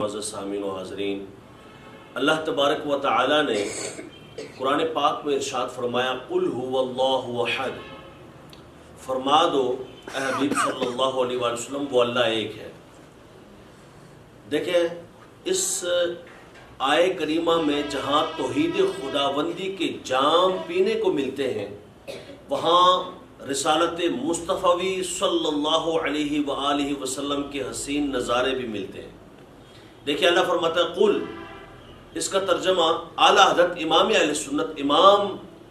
معزز سامعین و حاضرین، اللہ تبارک و تعالی نے قرآن پاک میں ارشاد فرمایا قل هو اللہ احد، فرما دو اے حبیب صلی اللہ علیہ وآلہ وسلم وہ اللہ ایک ہے۔ دیکھیں اس آیے کریمہ میں جہاں توحید خداوندی کے جام پینے کو ملتے ہیں، وہاں رسالت مصطفی صلی اللہ علیہ وآلہ وسلم کے حسین نظارے بھی ملتے ہیں۔ دیکھیں اللہ فرماتا ہے قل، اس کا ترجمہ اعلیٰ حضرت امام اہل سنت امام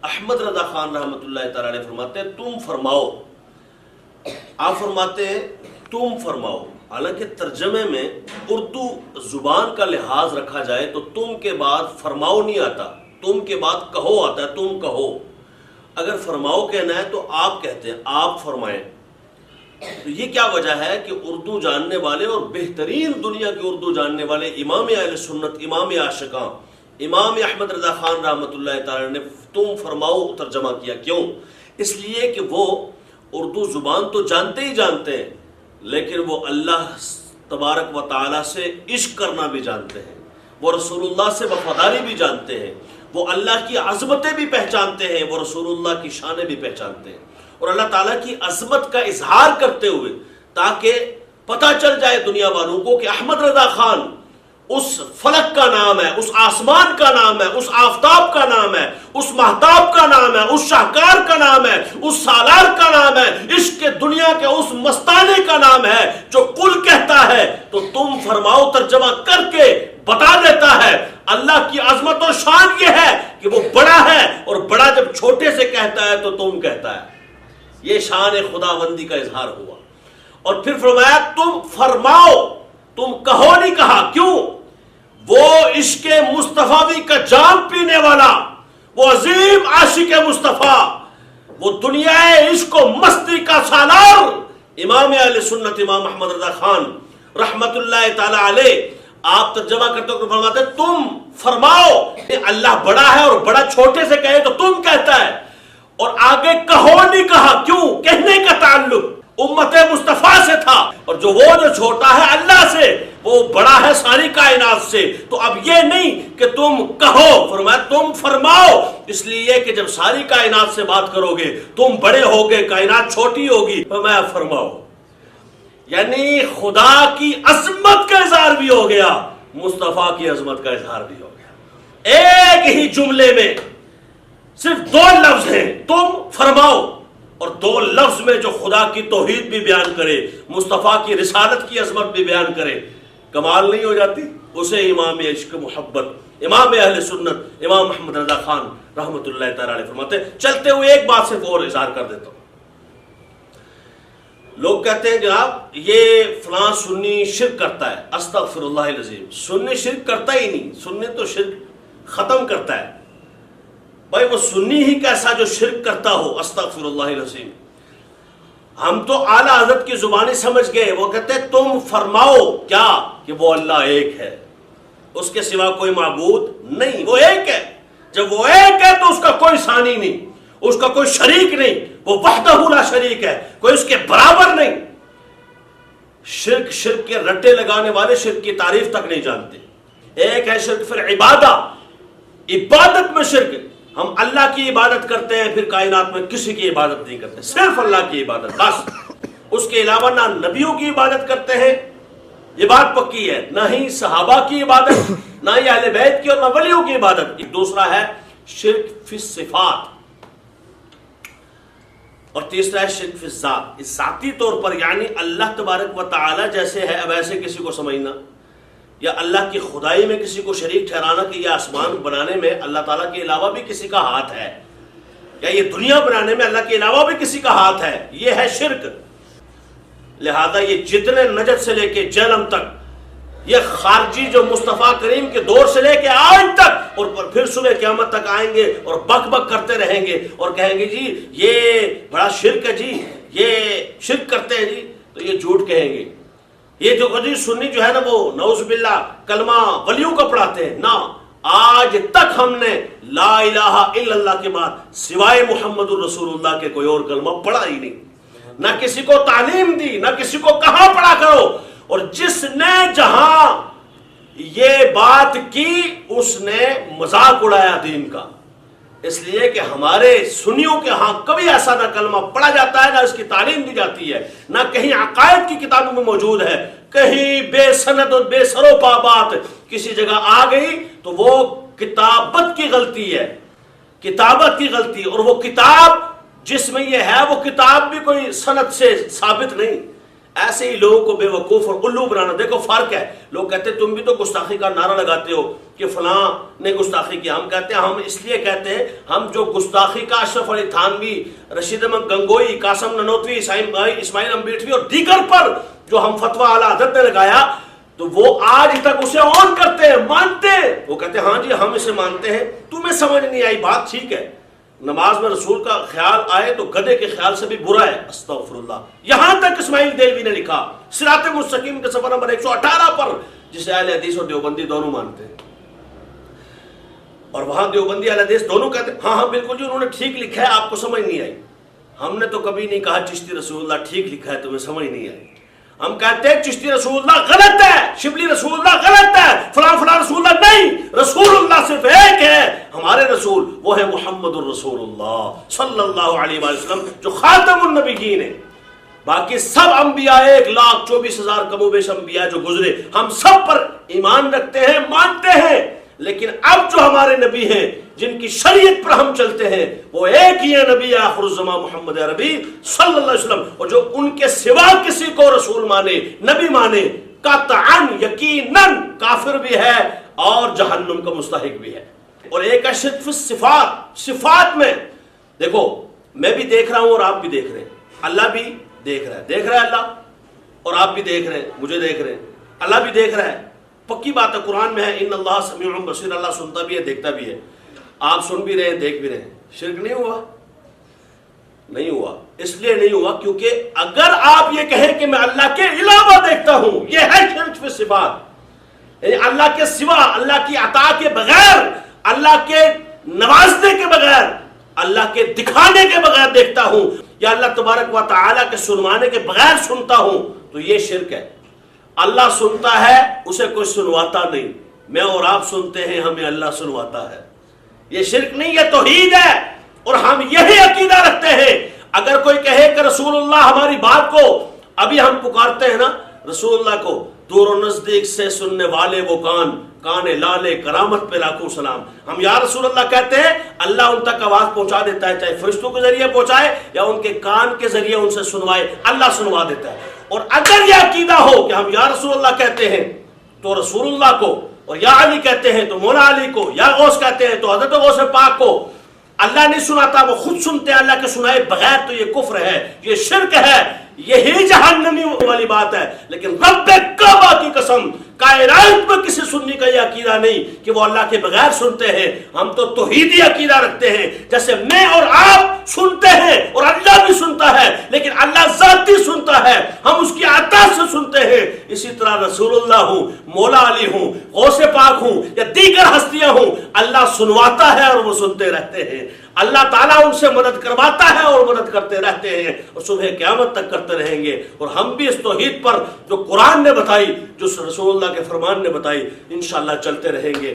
احمد رضا خان رحمۃ اللہ تعالی علیہ فرماتے ہیں تم فرماؤ۔ آپ فرماتے ہیں تم فرماؤ، حالانکہ ترجمے میں اردو زبان کا لحاظ رکھا جائے تو تم کے بعد فرماؤ نہیں آتا، تم کے بعد کہو آتا ہے، تم کہو۔ اگر فرماؤ کہنا ہے تو آپ کہتے ہیں، آپ فرمائیں۔ تو یہ کیا وجہ ہے کہ اردو جاننے والے اور بہترین دنیا کے اردو جاننے والے امام اہل سنت امام عاشقاں امام احمد رضا خان رحمۃ اللہ تعالی نے تم فرماؤ ترجمہ کیا؟ کیوں؟ اس لیے کہ وہ اردو زبان تو جانتے ہی جانتے ہیں، لیکن وہ اللہ تبارک و تعالی سے عشق کرنا بھی جانتے ہیں، وہ رسول اللہ سے وفاداری بھی جانتے ہیں، وہ اللہ کی عظمتیں بھی پہچانتے ہیں، وہ رسول اللہ کی شانیں بھی پہچانتے ہیں، اور اللہ تعالیٰ کی عظمت کا اظہار کرتے ہوئے تاکہ پتہ چل جائے دنیا والوں کو کہ احمد رضا خان اس فلک کا نام ہے، اس آسمان کا نام ہے، اس آفتاب کا نام ہے، اس مہتاب کا نام ہے، اس شاہکار کا نام ہے، اس سالار کا نام ہے، عشق دنیا کے اس مستانے کا نام ہے جو قل کہتا ہے تو تم فرماؤ ترجمہ کر کے بتا دیتا ہے۔ اللہ کی عظمت اور شان یہ ہے کہ وہ بڑا ہے، اور بڑا جب چھوٹے سے کہتا ہے تو تم کہتا ہے۔ یہ شان خداوندی کا اظہار ہوا، اور پھر فرمایا تم فرماؤ، تم کہو نہیں کہا۔ کیوں؟ وہ عشق مصطفی کا جام پینے والا، وہ عظیم عاشق مصطفیٰ، وہ دنیا عشق و مستی کا سالار امام اہل سنت امام احمد رضا خان رحمت اللہ تعالی علیہ، آپ ترجمہ کرتے ہوئے فرماتے تم فرماؤ۔ اللہ بڑا ہے اور بڑا چھوٹے سے کہے تو تم کہتا ہے، اور آگے کہو نہیں کہا۔ کیوں؟ کہنے کا تعلق امت مصطفیٰ سے تھا، اور جو چھوٹا ہے اللہ سے، وہ بڑا ہے ساری کائنات سے۔ تو اب یہ نہیں کہ تم کہو، فرمایا تم فرماؤ، اس لیے کہ جب ساری کائنات سے بات کرو گے تم بڑے ہوگے، کائنات چھوٹی ہوگی، فرمایا فرماؤ۔ یعنی خدا کی عظمت کا اظہار بھی ہو گیا، مصطفیٰ کی عظمت کا اظہار بھی ہو گیا، ایک ہی جملے میں۔ صرف دو لفظ ہیں، تم فرماؤ، اور دو لفظ میں جو خدا کی توحید بھی بیان کرے، مصطفیٰ کی رسالت کی عظمت بھی بیان کرے، کمال نہیں ہو جاتی؟ اسے امام عشق محبت امام اہل سنت امام محمد رضا خان رحمت اللہ تعالی علیہ فرماتے ہیں۔ چلتے ہوئے ایک بات سے اور اظہار کر دیتا ہوں۔ لوگ کہتے ہیں جناب یہ فلاں سنی شرک کرتا ہے، استغفر اللہ العظیم، سنی شرک کرتا ہی نہیں، سنی تو شرک ختم کرتا ہے۔ بھائی وہ سنی ہی کیسا جو شرک کرتا ہو، استغفر اللہ العظیم۔ ہم تو اعلیٰ حضرت کی زبانی سمجھ گئے، وہ کہتے ہیں تم فرماؤ کیا کہ وہ اللہ ایک ہے، اس کے سوا کوئی معبود نہیں، وہ ایک ہے۔ جب وہ ایک ہے تو اس کا کوئی ثانی نہیں، اس کا کوئی شریک نہیں، وہ وحدہ لا شریک ہے، کوئی اس کے برابر نہیں۔ شرک کے رٹے لگانے والے شرک کی تعریف تک نہیں جانتے۔ ایک ہے شرک پھر عبادت میں شرک، ہم اللہ کی عبادت کرتے ہیں، پھر کائنات میں کسی کی عبادت نہیں کرتے، صرف اللہ کی عبادت بس۔ اس کے علاوہ نہ نبیوں کی عبادت کرتے ہیں، یہ بات پکی ہے، نہ ہی صحابہ کی عبادت، نہ ہی اہل بیت کی اور نہ ولیوں کی عبادت۔ دوسرا ہے شرک فی الصفات، اور تیسرا ہے شرک فی الذات، ذاتی طور پر، یعنی اللہ تبارک و تعالی جیسے ہے اب ایسے کسی کو سمجھنا، یا اللہ کی خدائی میں کسی کو شریک ٹھہرانا کہ یہ آسمان بنانے میں اللہ تعالیٰ کے علاوہ بھی کسی کا ہاتھ ہے، یا یہ دنیا بنانے میں اللہ کے علاوہ بھی کسی کا ہاتھ ہے، یہ ہے شرک۔ لہذا یہ جتنے نجد سے لے کے جہنم تک، یہ خارجی جو مصطفیٰ کریم کے دور سے لے کے آج تک، اور پھر صبح قیامت تک آئیں گے اور بک بک کرتے رہیں گے اور کہیں گے جی یہ بڑا شرک ہے، جی یہ شرک کرتے ہیں، جی تو یہ جھوٹ کہیں گے۔ یہ جو غزی سنی جو ہے نا وہ نعوذ باللہ کلمہ ولیوں کا پڑھاتے ہیں، نہ آج تک ہم نے لا الہ الا اللہ کے بعد سوائے محمد الرسول اللہ کے کوئی اور کلمہ پڑھا ہی نہیں، نہ کسی کو تعلیم دی، نہ کسی کو کہاں پڑھا کرو۔ اور جس نے جہاں یہ بات کی اس نے مذاق اڑایا دین کا، اس لیے کہ ہمارے سنیوں کے ہاں کبھی ایسا نہ کلمہ پڑھا جاتا ہے، نہ اس کی تعلیم دی جاتی ہے، نہ کہیں عقائد کی کتابوں میں موجود ہے، کہیں بے سند اور بے سروپا بات کسی جگہ آ گئی تو وہ کتابت کی غلطی ہے، کتابت کی غلطی، اور وہ کتاب جس میں یہ ہے وہ کتاب بھی کوئی سند سے ثابت نہیں۔ ایسے ہی لوگوں کو بے وقوف اور الو بنانا، دیکھو فرق ہے، لوگ کہتے ہیں تم بھی تو گستاخی کا نعرہ لگاتے ہو کہ فلاں نے گستاخی کیا، ہم کہتے ہیں، ہم اس لیے کہتے ہیں، ہم جو گستاخی کا اشرف علی تھانوی، رشید احمد گنگوئی، قاسم ننوتوی، اسماعیل امبیٹوی اور دیگر پر جو ہم فتویٰ اعلیٰ حضرت نے لگایا، تو وہ آج تک اسے آن کرتے ہیں، مانتے ہیں، وہ کہتے ہیں ہاں جی ہم اسے مانتے ہیں، تمہیں سمجھ نہیں آئی بات، ٹھیک ہے، نماز میں رسول کا خیال آئے تو گدھے کے خیال سے بھی برا ہے، استغفر اللہ۔ یہاں تک اسماعیل دہلوی نے لکھا صراط مستقیم کے صفحہ نمبر 118 پر، جسے اہل حدیث اور دیوبندی دونوں مانتے ہیں، اور وہاں دیوبندی اہل حدیث دونوں کہتے ہیں ہاں ہاں بالکل جی انہوں نے ٹھیک لکھا ہے، آپ کو سمجھ نہیں آئی۔ ہم نے تو کبھی نہیں کہا چشتی رسول اللہ ٹھیک لکھا ہے تمہیں سمجھ نہیں آئی، ہم کہتے ہیں چشتی رسول اللہ غلط ہے، شبلی رسول اللہ غلط ہے، فلاں فلاں رسول اللہ نہیں، رسول اللہ صرف ایک ہے، ہمارے رسول وہ ہے محمد الرسول اللہ صلی اللہ علیہ وآلہ وسلم جو خاتم النبیین ہے۔ باقی سب انبیاء 1,24,000 کم و بیش انبیاء جو گزرے، ہم سب پر ایمان رکھتے ہیں، مانتے ہیں، لیکن اب جو ہمارے نبی ہیں جن کی شریعت پر ہم چلتے ہیں وہ ایک ہی ہے، نبی آخر الزمان محمد عربی صلی اللہ علیہ وسلم، اور جو ان کے سوا کسی کو رسول مانے، نبی مانے، قطعاً یقیناً کافر بھی ہے اور جہنم کا مستحق بھی ہے۔ اور ایک ہے شرک فی صفات، صفات میں دیکھو میں بھی دیکھ رہا ہوں اور آپ بھی دیکھ رہے ہیں، اللہ بھی دیکھ رہا ہے اللہ، اور آپ بھی دیکھ رہے ہیں، مجھے دیکھ رہے ہیں، اللہ بھی دیکھ رہا ہے، پکی بات ہے، قرآن میں ہے ان اللہ سمیع بصیر، اللہ سنتا بھی ہے دیکھتا بھی ہے، آپ سن بھی رہے ہیں دیکھ بھی رہے ہیں، شرک نہیں ہوا؟ نہیں ہوا، اس لیے نہیں ہوا کیونکہ اگر آپ یہ کہیں کہ میں اللہ کے علاوہ دیکھتا ہوں، یہ ہے شرک فی صفات، یعنی اللہ کے سوا، اللہ کی عطا کے بغیر، اللہ کے نوازنے کے بغیر، اللہ کے دکھانے کے بغیر دیکھتا ہوں، یا اللہ تبارک و تعالیٰ کے سنوانے کے بغیر سنتا ہوں، تو یہ شرک ہے۔ اللہ سنتا ہے، اسے کوئی سنواتا نہیں، میں اور آپ سنتے ہیں، ہمیں اللہ سنواتا ہے، یہ شرک نہیں، یہ توحید ہے، اور ہم یہی عقیدہ رکھتے ہیں۔ اگر کوئی کہے کہ رسول اللہ ہماری بات کو، ابھی ہم پکارتے ہیں نا رسول اللہ کو، دور و نزدیک سے سننے والے وہ کان لالے کرامت پہ لاکھوں سلام، ہم یا رسول اللہ کہتے ہیں، اللہ ان تک آواز پہنچا دیتا ہے، چاہے فرشتوں کے ذریعے پہنچائے یا ان کے کان کے ذریعے ان سے سنوائے، اللہ سنوا دیتا ہے۔ اور اگر یہ عقیدہ ہو کہ ہم یا رسول اللہ کہتے ہیں تو رسول اللہ کو، اور یا علی کہتے ہیں تو مولا علی کو، یا غوث کہتے ہیں تو حضرت غوث پاک کو، اللہ نہیں سناتا، وہ خود سنتے ہیں اللہ کے سنائے بغیر، تو یہ کفر ہے، یہ شرک ہے، یہی جہنمی والی بات ہے۔ لیکن رب کعبہ کی قسم، کائنات میں کسی سنی کا یہ عقیدہ نہیں کہ وہ اللہ کے بغیر سنتے ہیں، ہم تو توحیدی عقیدہ رکھتے ہیں، جیسے میں اور آپ سنتے ہیں اور اللہ بھی سنتا ہے، لیکن اللہ ذاتی سنتا ہے، ہم اس کی عطا سے سنتے ہیں، اسی طرح رسول اللہ ہوں، مولا علی ہوں، غوث پاک ہوں یا دیگر ہستیاں ہوں، اللہ سنواتا ہے اور وہ سنتے رہتے ہیں، اللہ تعالیٰ ان سے مدد کرواتا ہے اور مدد کرتے رہتے ہیں، اور صبح قیامت تک کرتے رہیں گے۔ اور ہم بھی اس توحید پر جو قرآن نے بتائی، جو رسول اللہ کے فرمان نے بتائی، انشاءاللہ چلتے رہیں گے۔